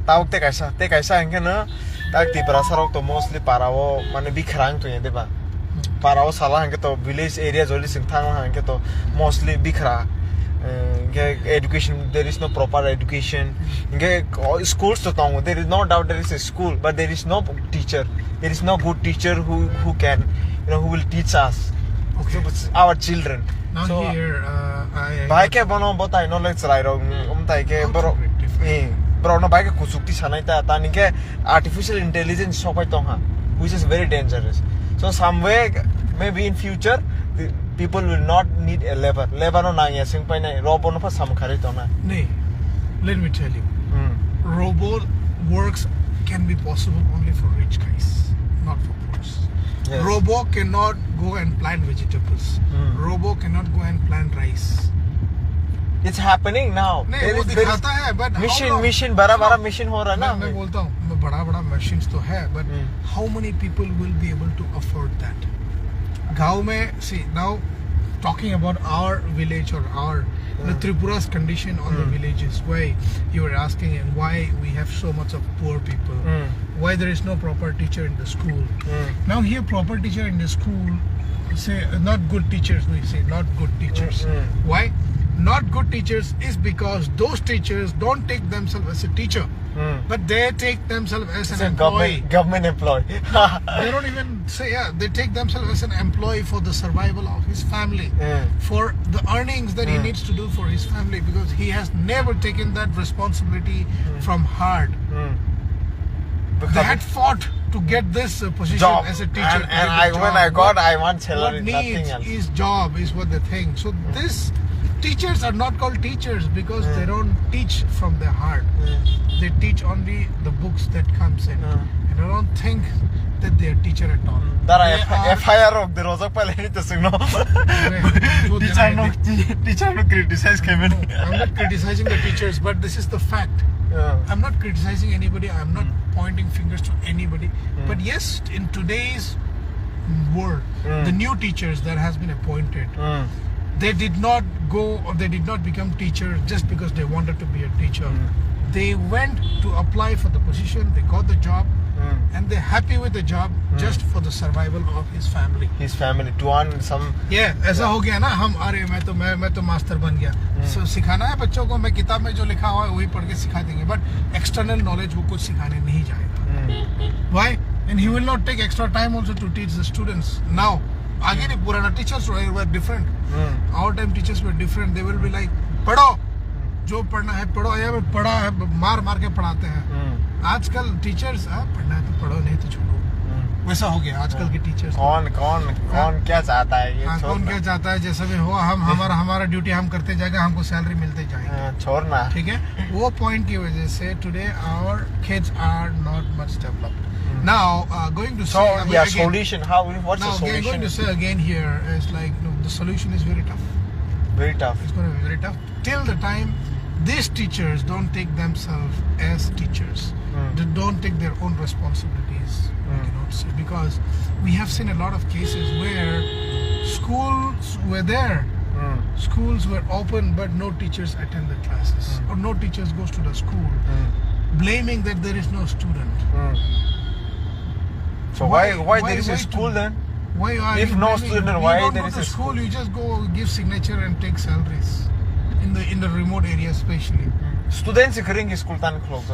Tawag te kaisa hingga na tag di perasarok to mostly parao mane bikrang to yende ba parao salah hingga to village area joli singthang hingga to mostly bikra education there is no proper education hingga schools to tong there is no doubt there is a school but there is no teacher there is no good teacher who can who will teach us our children now so here bai ke bono botai no lek chrai ro tai ke bro bro no bai ke kusukti sanai ta tani ke artificial intelligence sopai tong ha which is very dangerous so somewhere maybe in future people will not need a labor no na ya sing pai nai robot no pa sam khari to na nee let me tell you robot works can be possible only for rich guys not for poor. Yes. Robo cannot go and plant vegetables. Robo cannot go and plant rice. It's happening now. नहीं वो दिखाता है but machine बड़ा machine हो रहा है ना मैं बोलता हूँ बड़ा machines तो है but how many people will be able to afford that? गाँव में see now talking about our village or our the Tripura's condition on the villages why you were asking and why we have so much of poor people why there is no proper teacher in the school now here proper teacher in the school say not good teachers we say not good teachers why not good teachers is because those teachers don't take themselves as a teacher but they take themselves as an employee government employee they don't even say they take themselves as an employee for the survival of his family for the earnings that he needs to do for his family because he has never taken that responsibility from heart they had fought to get this position job. As a teacher and when I got I want salary what nothing needs else is job is what they think so this teachers are not called teachers because they don't teach from their heart they teach only the books that comes in and I don't think that they are teacher at all FIR of the Rozak Palani to sing no teacher no criticize I'm not criticizing the teachers but this is the fact I'm not criticizing anybody I'm not pointing fingers to anybody but yes in today's world the new teachers that has been appointed they did not go or they did not become teachers just because they wanted to be a teacher they went to apply for the position they got the job and they're happy with the job just for the survival of his family to earn some ऐसा हो गया ना हम अरे मैं तो master बन गया so सिखाना है बच्चों को मैं किताब में जो लिखा हुआ है वही पढ़ के सिखा देंगे but external knowledge वो कुछ सिखाने नहीं जाएगा why and he will not take extra time also to teach the students now आगे नहीं पुराना teachers were different our time teachers were different they will be like पढ़ो जो पढ़ना है पढ़ो या पढ़ा है मार के पढ़ाते हैं आजकल टीचर्स पढ़ना है तो पढ़ो नहीं तो छोड़ो वैसा हो गया आजकल के टीचर्स कौन क्या चाहता है ये कौन क्या चाहता है जैसा भी हो हम हमारा ड्यूटी हम करते जाएगा हमको सैलरी मिलते जाएगी छोड़ना ठीक है वो पॉइंट की वजह से today our kids are not much developed now going to say solution what's the solution going to say again here is like the solution is very tough it's going to be very tough till the time these teachers don't take themselves as teachers they don't take their own responsibilities because we have seen a lot of cases where schools were there schools were open but no teachers attend the classes or no teachers goes to the school blaming that there is no student so why there is a school then why are if no student why there is a school you just go give signature and take salaries in the remote areas especially students करेंगे school tan close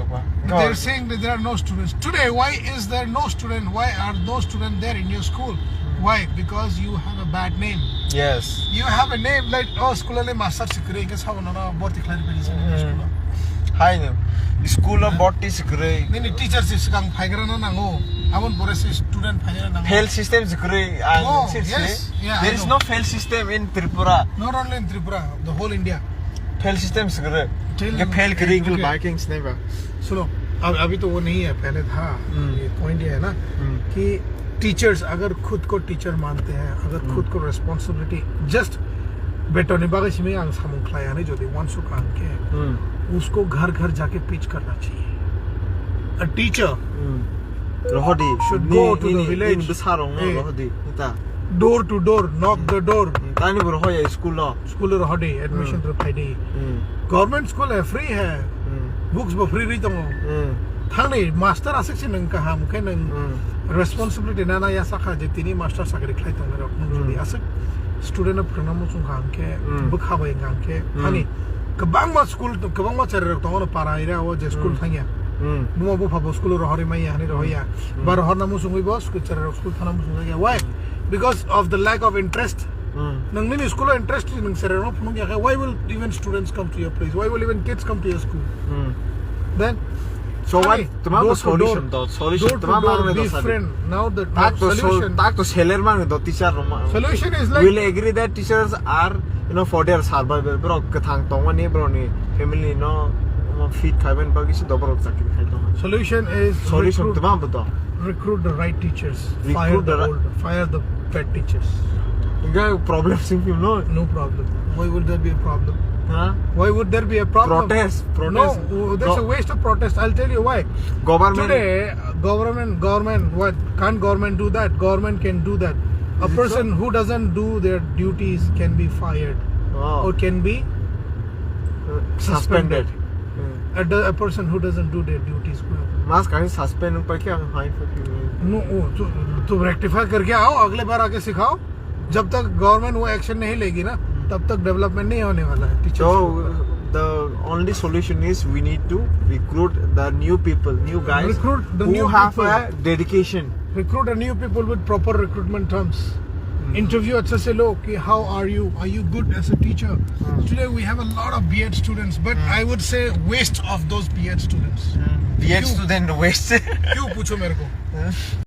they're saying that there are no students today why is there no student why are no students there in your school why because you have a bad name yes you have a name like school le master sikre ke saw na बहुत declare करी school hi no school of बहुत sikre नहीं teachers sikang फाइगर ना nango amon bore student फाइगर nango fail system sikre there is no fail system in Tripura not only in Tripura the whole India fail system sikre ये fail करेंगे markings नहीं बा सुनो अभी तो वो नहीं है पहले था ये पॉइंट ये है ना कि टीचर्स अगर खुद को टीचर मानते हैं अगर खुद को रिस्पांसिबिलिटी जस्ट बेटोनी बागश में आंग सामुखलाया नहीं जो दे वन सु काम के उसको घर घर जाके पिच करना चाहिए a teacher रोहडी should go to the village besarong रोहडी इता door to door knock the door तानी बरो होया स्कूल रोहडी एडमिशन तो फायदे गवर्नमेंट स्कूल है फ्री है books bo free ri tongo thangni master asik sin nang kaham ke nang responsibility nana ya sakha je tini master sakri khlai tong rok nung jodi asik student of pranam chung kham ke bukha bai ngam ke thani kabang ma school to kabang ma char rok tong para ira o je school thangya bumo bu phabo school ro hori mai hani ro ya bar hor namu sungui bo school char rok school thana mu sungya why because of the lack of interest nang ni school interest nang sere no phunu ya why will even students come to your place why will even kids come to your school then so what tomorrow solution to solution tomorrow be friend now the solution tak to seller man do teacher solution is like will agree that teachers are for their survival bro kathang tong ni bro ni family no feed khaben bagi se dobro chakri khai tong solution is solution tomorrow to recruit the right teachers fire the bad teachers problem simply no problem why would there be a problem huh why would there be a problem protest no that's a waste of protest I'll tell you why government today government what can't government do that government can do that a person who doesn't do their duties can be fired or can be suspended a person who doesn't do their duties mass kind suspend पर क्या fine for you no तो rectify करके आओ अगले बार आके सिखाओ जब तक गवर्नमेंट वो एक्शन नहीं लेगी ना तब तक डेवलपमेंट नहीं होने वाला है so the only solution is we need to recruit the new people new guys recruit the who new have people. a dedication recruit a new people with proper recruitment terms interview अच्छे से लो कि how are you good as a teacher today we have a lot of B.Ed students but I would say waste of those B.Ed students B.Ed student waste क्यों पूछो मेरे को